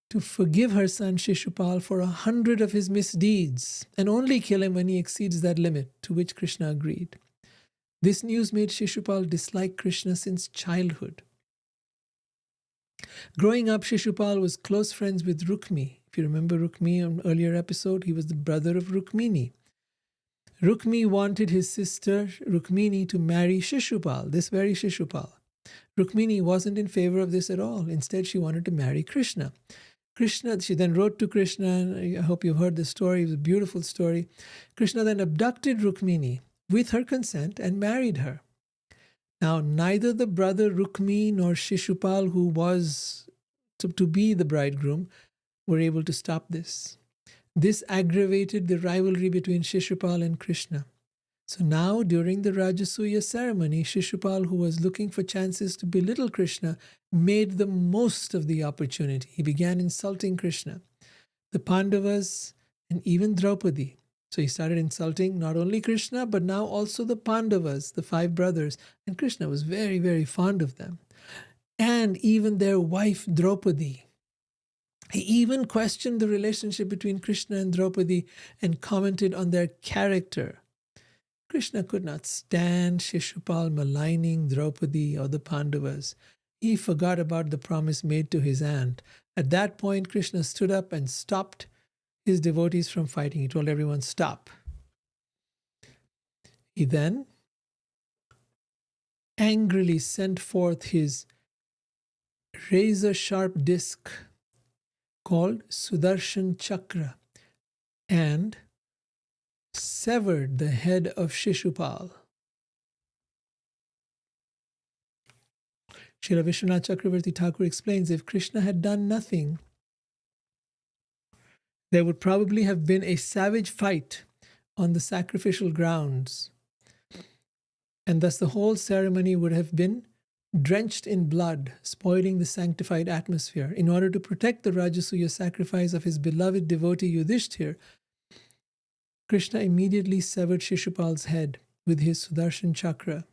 S1: to forgive her son Shishupal for 100 of his misdeeds and only kill him when he exceeds that limit, to which Krishna agreed. This news made Shishupal dislike Krishna since childhood. Growing up, Shishupal was close friends with Rukmi. If you remember Rukmi on an earlier episode, he was the brother of Rukmini. Rukmi wanted his sister Rukmini to marry Shishupal, this very Shishupal. Rukmini wasn't in favor of this at all. Instead, she wanted to marry Krishna. She then wrote to Krishna, and I hope you've heard the story, it was a beautiful story. Krishna then abducted Rukmini with her consent and married her. Now, neither the brother Rukmi nor Shishupal, who was to be the bridegroom, were able to stop this. This aggravated the rivalry between Shishupal and Krishna. So now, during the Rajasuya ceremony, Shishupal, who was looking for chances to belittle Krishna, made the most of the opportunity. He began insulting Krishna, the Pandavas, and even Draupadi. So he started insulting not only Krishna, but now also the Pandavas, the 5 brothers. And Krishna was very, very fond of them. And even their wife, Draupadi. He even questioned the relationship between Krishna and Draupadi and commented on their character. Krishna could not stand Shishupal maligning Draupadi or the Pandavas. He forgot about the promise made to his aunt. At that point, Krishna stood up and stopped his devotees from fighting. He told everyone, stop. He then angrily sent forth his razor-sharp disc called Sudarshan Chakra and severed the head of Shishupal. Srila Vishwanath Chakravarti Thakur explains, if Krishna had done nothing, there would probably have been a savage fight on the sacrificial grounds, and thus the whole ceremony would have been drenched in blood, spoiling the sanctified atmosphere. In order to protect the Rajasuya sacrifice of his beloved devotee Yudhishthir, Krishna immediately severed Shishupal's head with his Sudarshan chakra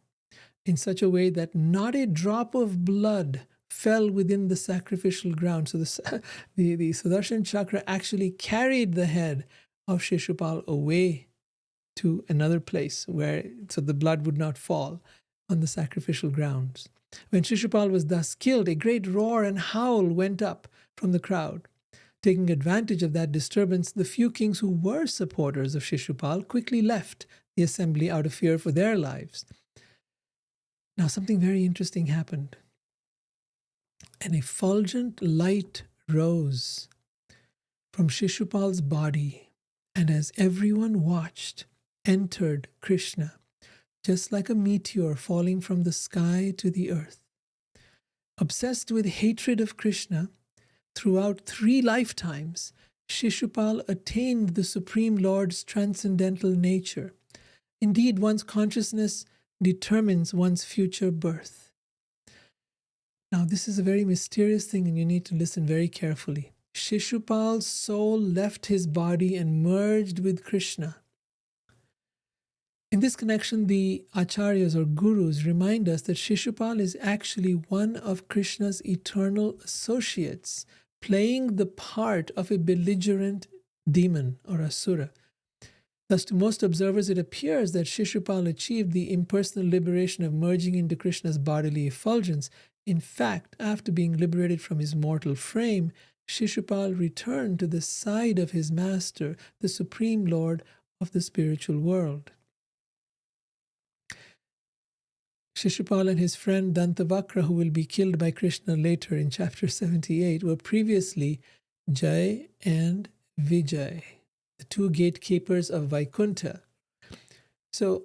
S1: in such a way that not a drop of blood fell within the sacrificial ground. So the Sudarshan chakra actually carried the head of Shishupal away to another place so the blood would not fall on the sacrificial grounds. When Shishupal was thus killed, a great roar and howl went up from the crowd. Taking advantage of that disturbance, the few kings who were supporters of Shishupal quickly left the assembly out of fear for their lives. Now, something very interesting happened. An effulgent light rose from Shishupal's body, and as everyone watched, entered Krishna, just like a meteor falling from the sky to the earth. Obsessed with hatred of Krishna, throughout 3 lifetimes, Shishupal attained the Supreme Lord's transcendental nature. Indeed, one's consciousness determines one's future birth. Now, this is a very mysterious thing, and you need to listen very carefully. Shishupal's soul left his body and merged with Krishna. In this connection, the acharyas or gurus remind us that Shishupal is actually one of Krishna's eternal associates, playing the part of a belligerent demon or asura. Thus, to most observers, it appears that Shishupal achieved the impersonal liberation of merging into Krishna's bodily effulgence. In fact, after being liberated from his mortal frame, Shishupal returned to the side of his master, the Supreme Lord of the spiritual world. Shishupal and his friend Dantavakra, who will be killed by Krishna later in chapter 78, were previously Jai and Vijay, the 2 gatekeepers of Vaikuntha. So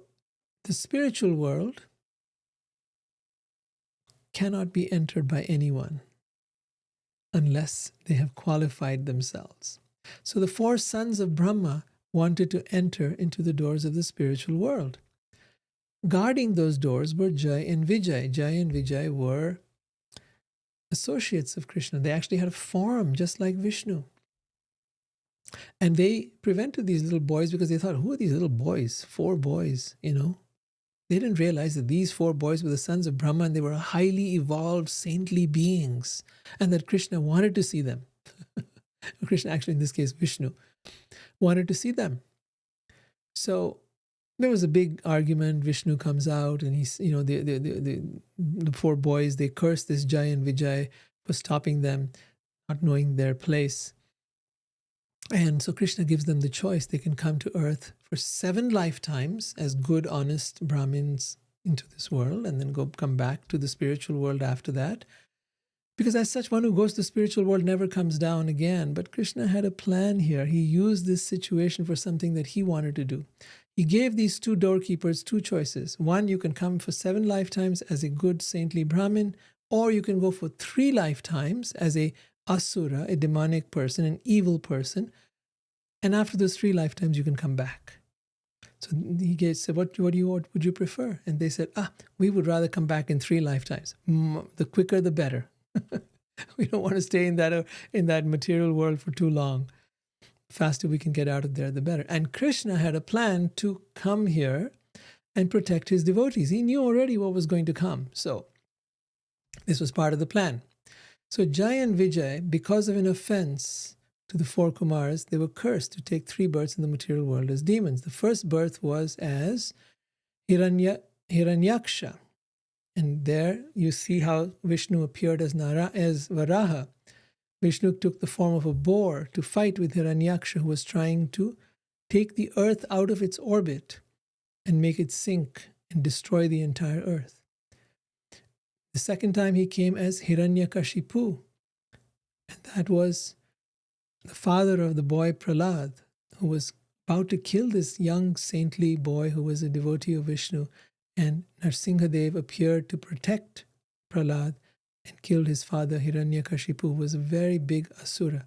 S1: the spiritual world cannot be entered by anyone unless they have qualified themselves. So the 4 sons of Brahma wanted to enter into the doors of the spiritual world. Guarding those doors were Jai and Vijay. Jai and Vijay were associates of Krishna. They actually had a form just like Vishnu. And they prevented these little boys because they thought, who are these little boys? 4 boys, They didn't realize that these 4 boys were the sons of Brahma, and they were highly evolved, saintly beings, and that Krishna wanted to see them. Krishna, actually in this case Vishnu, wanted to see them. So there was a big argument. Vishnu comes out, and he's, the 4 boys, they curse this Jai and Vijay for stopping them, not knowing their place. And so Krishna gives them the choice. They can come to earth for 7 lifetimes as good, honest Brahmins into this world, and then come back to the spiritual world after that. Because as such, one who goes to the spiritual world never comes down again. But Krishna had a plan here. He used this situation for something that he wanted to do. He gave these 2 doorkeepers 2 choices. One, you can come for 7 lifetimes as a good saintly Brahmin, or you can go for 3 lifetimes as a asura, a demonic person, an evil person. And after those 3 lifetimes, you can come back. So he said, what would you prefer? And they said, we would rather come back in 3 lifetimes. The quicker, the better. We don't want to stay in that material world for too long. The faster we can get out of there, the better. And Krishna had a plan to come here and protect his devotees. He knew already what was going to come. So this was part of the plan. So Jai and Vijay, because of an offense to the 4 Kumars, they were cursed to take 3 births in the material world as demons. The first birth was as Hiranyaksha. And there you see how Vishnu appeared as Varaha. Vishnu took the form of a boar to fight with Hiranyaksha, who was trying to take the earth out of its orbit and make it sink and destroy the entire earth. The second time he came as Hiranyakashipu, and that was the father of the boy Prahlad, who was about to kill this young saintly boy who was a devotee of Vishnu. And Narsingadev appeared to protect Prahlad and killed his father Hiranyakashipu, who was a very big asura.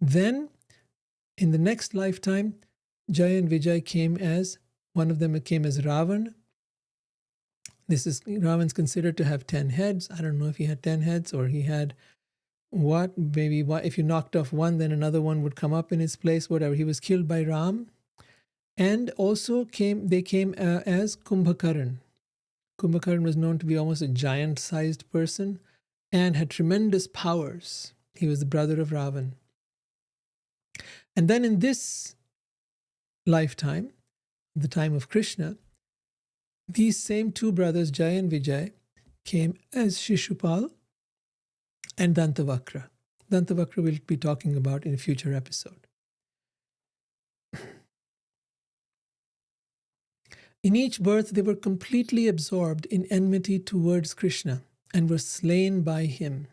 S1: Then In the next lifetime, Jaya and Vijay came as, one of them came as Ravan. Ravan's considered to have 10 heads. I don't know if he had 10 heads or he had maybe if you knocked off one, then another one would come up in his place, whatever. He was killed by Ram. And also they came as Kumbhakaran. Kumbhakaran was known to be almost a giant-sized person and had tremendous powers. He was the brother of Ravan. And then in this lifetime, the time of Krishna, these same two brothers, Jaya and Vijay, came as Shishupal and Dantavakra. Dantavakra we'll be talking about in a future episode. In each birth, they were completely absorbed in enmity towards Krishna and were slain by him.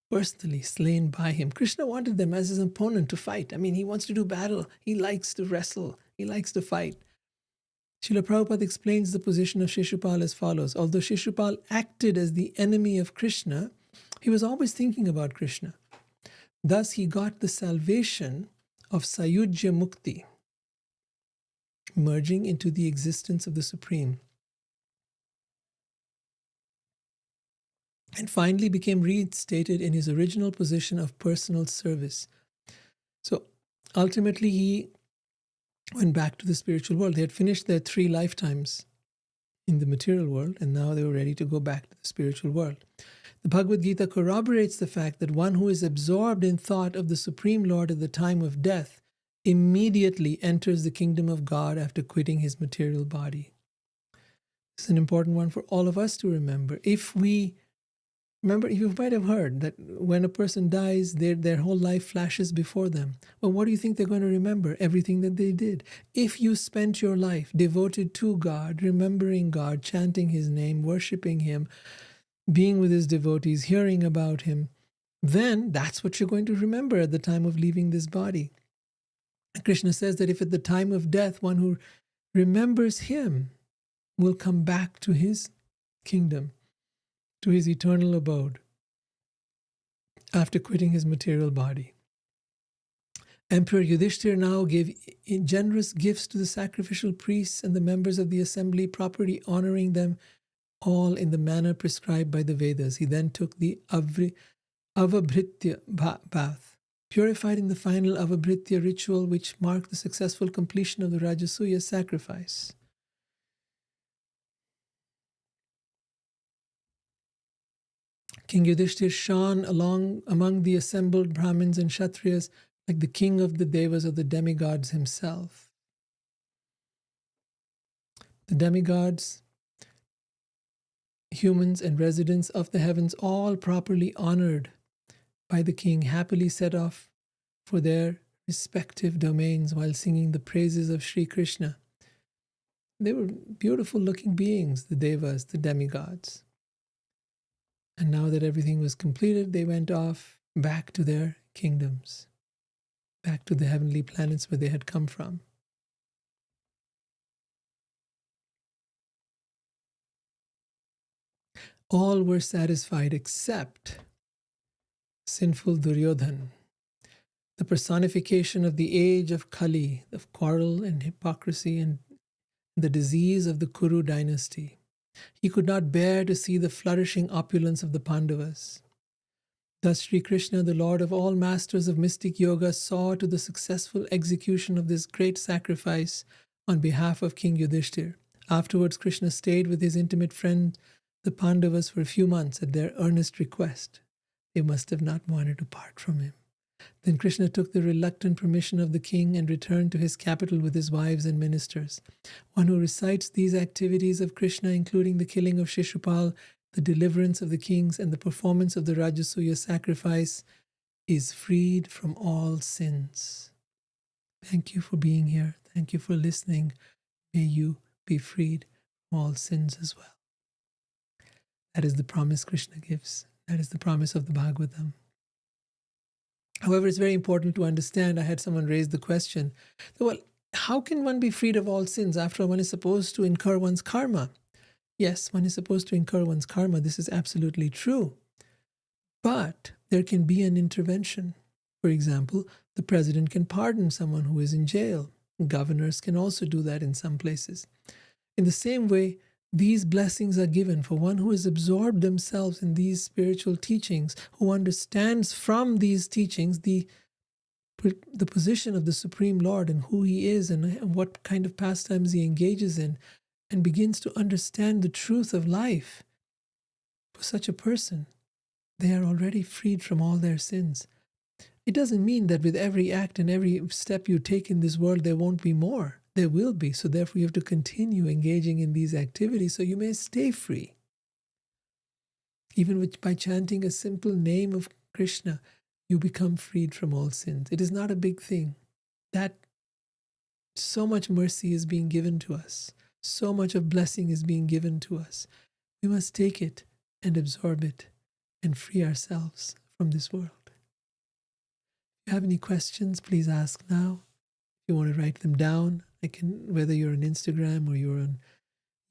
S1: Personally slain by him. Krishna wanted them as his opponent to fight. I mean, he wants to do battle. He likes to wrestle. He likes to fight. Srila Prabhupada explains the position of Shishupal as follows. Although Shishupal acted as the enemy of Krishna, he was always thinking about Krishna. Thus, he got the salvation of Sayujya Mukti, merging into the existence of the Supreme. And finally became reinstated in his original position of personal service. So ultimately he went back to the spiritual world. They had finished their 3 lifetimes in the material world, and now they were ready to go back to the spiritual world. The Bhagavad Gita corroborates the fact that one who is absorbed in thought of the Supreme Lord at the time of death immediately enters the kingdom of God after quitting his material body. It's an important one for all of us to remember. Remember, you might have heard that when a person dies, their whole life flashes before them. Well, what do you think they're going to remember? Everything that they did. If you spent your life devoted to God, remembering God, chanting his name, worshiping him, being with his devotees, hearing about him, then that's what you're going to remember at the time of leaving this body. Krishna says that if at the time of death, one who remembers him will come back to his kingdom, to his eternal abode, after quitting his material body. Emperor Yudhishthira now gave generous gifts to the sacrificial priests and the members of the assembly property, honoring them all in the manner prescribed by the Vedas. He then took the Avabhritya bath, purified in the final Avabhritya ritual, which marked the successful completion of the Rajasuya sacrifice. King Yudhishthira shone among the assembled Brahmins and Kshatriyas like the king of the Devas or the demigods himself. The demigods, humans and residents of the heavens, all properly honored by the king, happily set off for their respective domains while singing the praises of Sri Krishna. They were beautiful looking beings, the Devas, the demigods. And now that everything was completed, they went off back to their kingdoms, back to the heavenly planets where they had come from. All were satisfied except sinful Duryodhan, the personification of the age of Kali, of quarrel and hypocrisy and the disease of the Kuru dynasty. He could not bear to see the flourishing opulence of the Pandavas. Thus Sri Krishna, the Lord of all masters of mystic yoga, saw to the successful execution of this great sacrifice on behalf of King Yudhishthira. Afterwards, Krishna stayed with his intimate friend, the Pandavas, for a few months at their earnest request. They must have not wanted to part from him. Then Krishna took the reluctant permission of the king and returned to his capital with his wives and ministers. One who recites these activities of Krishna, including the killing of Shishupal, the deliverance of the kings, and the performance of the Rajasuya sacrifice, is freed from all sins. Thank you for being here. Thank you for listening. May you be freed from all sins as well. That is the promise Krishna gives. That is the promise of the Bhagavatam. However, it's very important to understand, I had someone raise the question, well, how can one be freed of all sins after one is supposed to incur one's karma? Yes, one is supposed to incur one's karma. This is absolutely true. But there can be an intervention. For example, The president can pardon someone who is in jail. Governors can also do that in some places. In the same way, these blessings are given for one who has absorbed themselves in these spiritual teachings, who understands from these teachings the position of the Supreme Lord and who He is and what kind of pastimes He engages in, and begins to understand the truth of life. For such a person, they are already freed from all their sins. It doesn't mean that with every act and every step you take in this world, there won't be more. There will be. So therefore, you have to continue engaging in these activities so you may stay free. Even by chanting a simple name of Krishna, you become freed from all sins. It is not a big thing. That so much mercy is being given to us. So much of blessing is being given to us. We must take it and absorb it and free ourselves from this world. If you have any questions, please ask now. If you want to write them down, whether you're on Instagram or you're on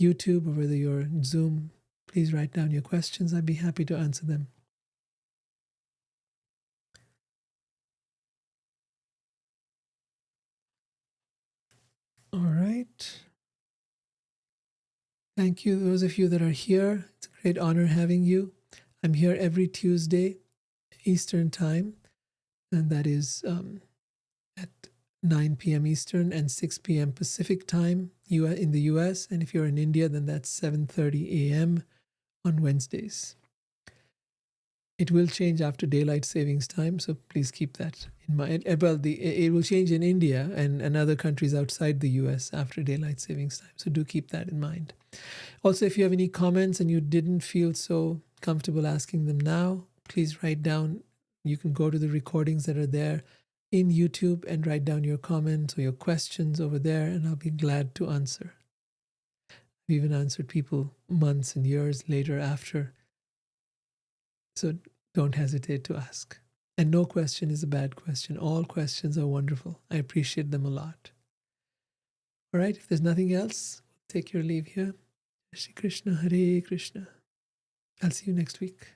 S1: YouTube or whether you're on Zoom, please write down your questions. I'd be happy to answer them. All right. Thank you, those of you that are here. It's a great honor having you. I'm here every Tuesday, Eastern Time, and that is at 9 p.m. Eastern and 6 p.m. Pacific Time in the US. And if you're in India, then that's 7:30 a.m. on Wednesdays. It will change after daylight savings time, so please keep that in mind. Well, it will change in India and other countries outside the US after daylight savings time, so do keep that in mind. Also, if you have any comments and you didn't feel so comfortable asking them now, please write down. You can go to the recordings that are there in YouTube and write down your comments or your questions over there, and I'll be glad to answer. I've even answered people months and years later after. So don't hesitate to ask. And no question is a bad question. All questions are wonderful. I appreciate them a lot. All right, if there's nothing else, take your leave here. Shri Krishna, Hare Krishna. I'll see you next week.